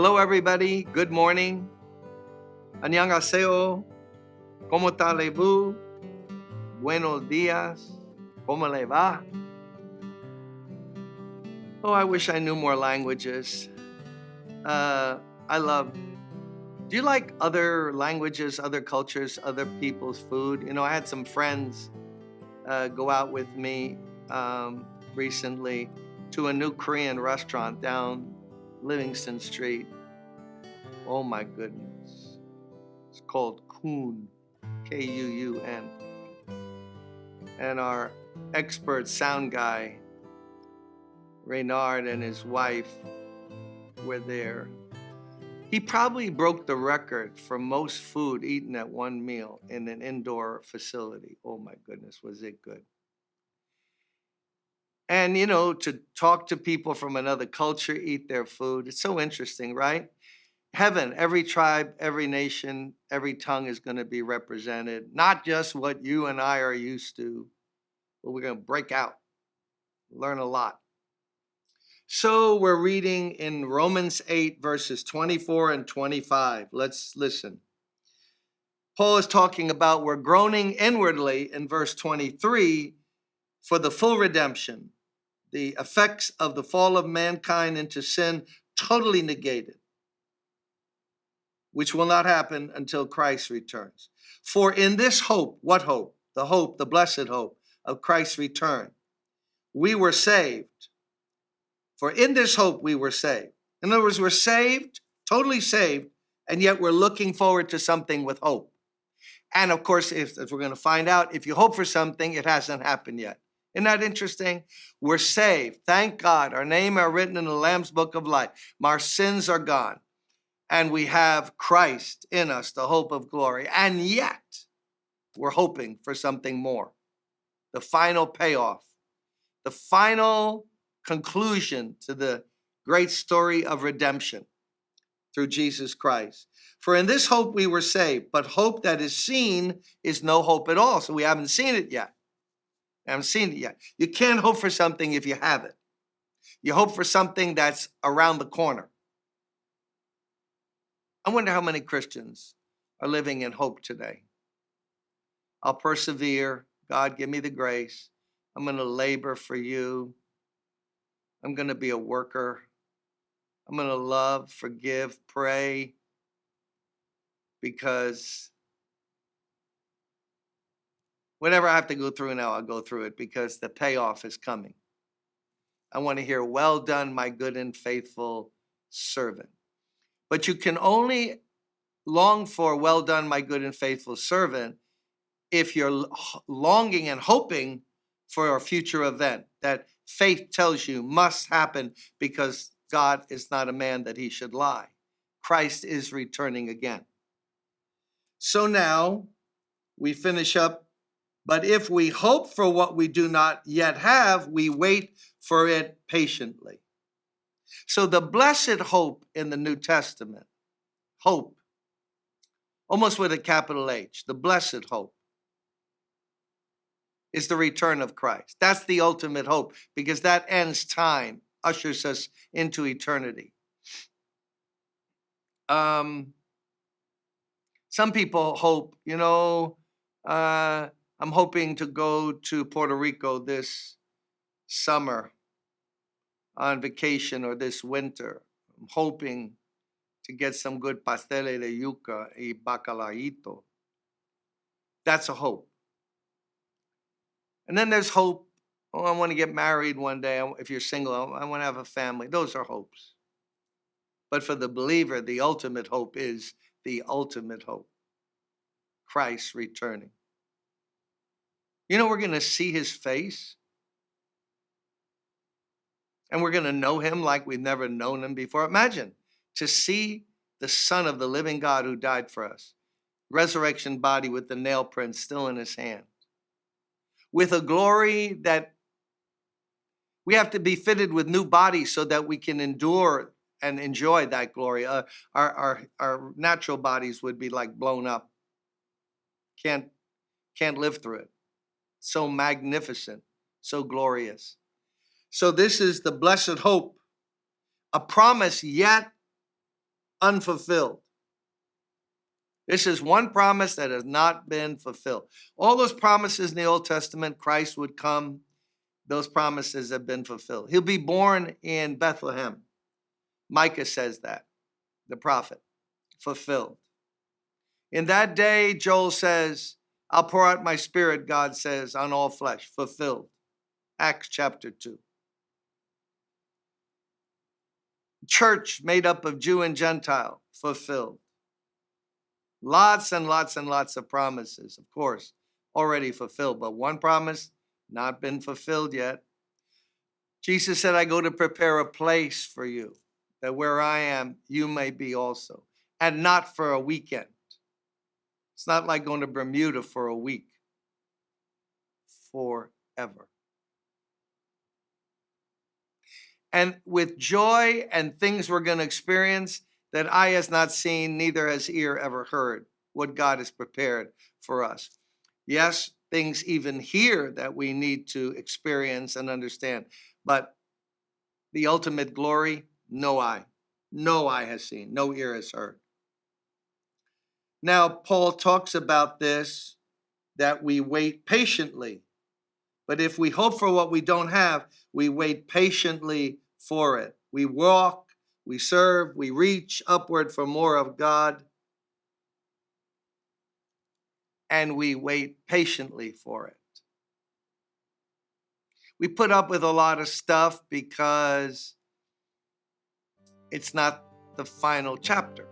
Hello, everybody. Good morning. Annyeonghaseyo. ¿Cómo allez-vous? Buenos días. ¿Cómo le va? Oh, I wish I knew more languages. I love. Do you like other languages, other cultures, other people's food? You know, I had some friends go out with me recently to a new Korean restaurant down Livingston Street. Oh my goodness. It's called Kuun, Kuun. And our expert sound guy, Reynard, and his wife were there. He probably broke the record for most food eaten at one meal in an indoor facility. Oh my goodness, was it good. And, you know, to talk to people from another culture, eat their food, it's so interesting, right? Heaven, every tribe, every nation, every tongue is going to be represented, not just what you and I are used to, but we're going to break out, learn a lot. So we're reading in Romans 8, verses 24 and 25. Let's listen. Paul is talking about we're groaning inwardly in verse 23 for the full redemption, the effects of the fall of mankind into sin totally negated, which will not happen until Christ returns. For in this hope, what hope? The hope, the blessed hope of Christ's return, we were saved. For in this hope we were saved. In other words, we're saved, totally saved, and yet we're looking forward to something with hope. And of course, as we're going to find out, if you hope for something, it hasn't happened yet. Isn't that interesting? We're saved. Thank God. Our name are written in the Lamb's Book of Life. Our sins are gone. And we have Christ in us, the hope of glory. And yet, we're hoping for something more. The final payoff. The final conclusion to the great story of redemption through Jesus Christ. For in this hope we were saved, but hope that is seen is no hope at all. So we haven't seen it yet. You can't hope for something if you have it. You hope for something that's around the corner. I wonder how many Christians are living in hope today. I'll persevere. God, give me the grace. I'm going to labor for you. I'm going to be a worker. I'm going to love, forgive, pray, because whatever I have to go through now, I'll go through it because the payoff is coming. I want to hear, well done, my good and faithful servant. But you can only long for, well done, my good and faithful servant, if you're longing and hoping for a future event that faith tells you must happen because God is not a man that he should lie. Christ is returning again. So now we finish up. But if we hope for what we do not yet have, we wait for it patiently. So the blessed hope in the New Testament, hope, almost with a capital H, the blessed hope, is the return of Christ. That's the ultimate hope because that ends time, ushers us into eternity. Some people hope, I'm hoping to go to Puerto Rico this summer on vacation or this winter. I'm hoping to get some good pasteles de yuca y bacalaíto. That's a hope. And then there's hope. Oh, I want to get married one day. If you're single, I want to have a family. Those are hopes. But for the believer, the ultimate hope is the ultimate hope. Christ returning. You know, we're going to see his face. And we're going to know him like we've never known him before. Imagine to see the Son of the living God who died for us. Resurrection body with the nail prints still in his hand. With a glory that we have to be fitted with new bodies so that we can endure and enjoy that glory. Our natural bodies would be like blown up. Can't live through it. So magnificent, so glorious. So this is the blessed hope, a promise yet unfulfilled. This is one promise that has not been fulfilled. All those promises in the Old Testament, Christ would come, those promises have been fulfilled. He'll be born in Bethlehem. Micah says that, the prophet, fulfilled. In that day, Joel says, I'll pour out my spirit, God says, on all flesh, fulfilled. Acts chapter 2. Church made up of Jew and Gentile, fulfilled. Lots and lots and lots of promises, of course, already fulfilled, but one promise not been fulfilled yet. Jesus said, I go to prepare a place for you, that where I am, you may be also, and not for a weekend. It's not like going to Bermuda for a week, forever. And with joy and things we're going to experience that eye has not seen, neither has ear ever heard, what God has prepared for us. Yes, things even here that we need to experience and understand, but the ultimate glory, no eye has seen, no ear has heard. Now, Paul talks about this, that we wait patiently. But if we hope for what we don't have, we wait patiently for it. We walk, we serve, we reach upward for more of God, and we wait patiently for it. We put up with a lot of stuff because it's not the final chapter.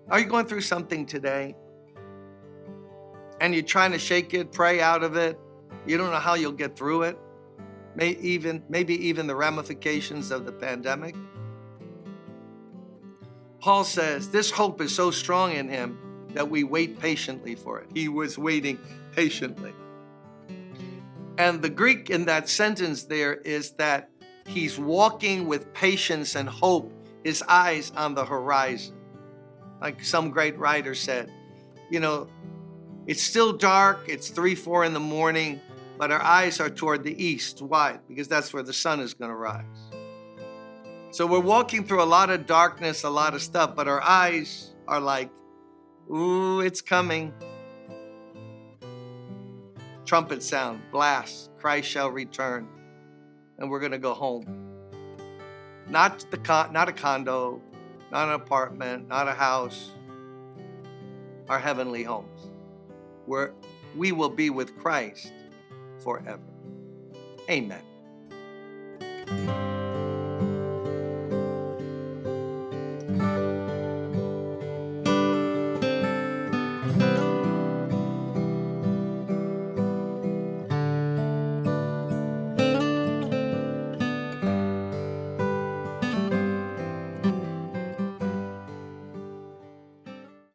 Are you going through something today? And you're trying to shake it, pray out of it. You don't know how you'll get through it. Maybe even the ramifications of the pandemic. Paul says this hope is so strong in him that we wait patiently for it. He was waiting patiently. And the Greek in that sentence there is that he's walking with patience and hope, his eyes on the horizon. Like some great writer said, it's still dark, it's 3, 4 in the morning, but our eyes are toward the east. Why? Because that's where the sun is going to rise. So we're walking through a lot of darkness, a lot of stuff, but our eyes are like, ooh, it's coming. Trumpet sound, blast, Christ shall return, and we're going to go home. Not a condo, not an apartment, not a house, our heavenly homes, where we will be with Christ forever. Amen.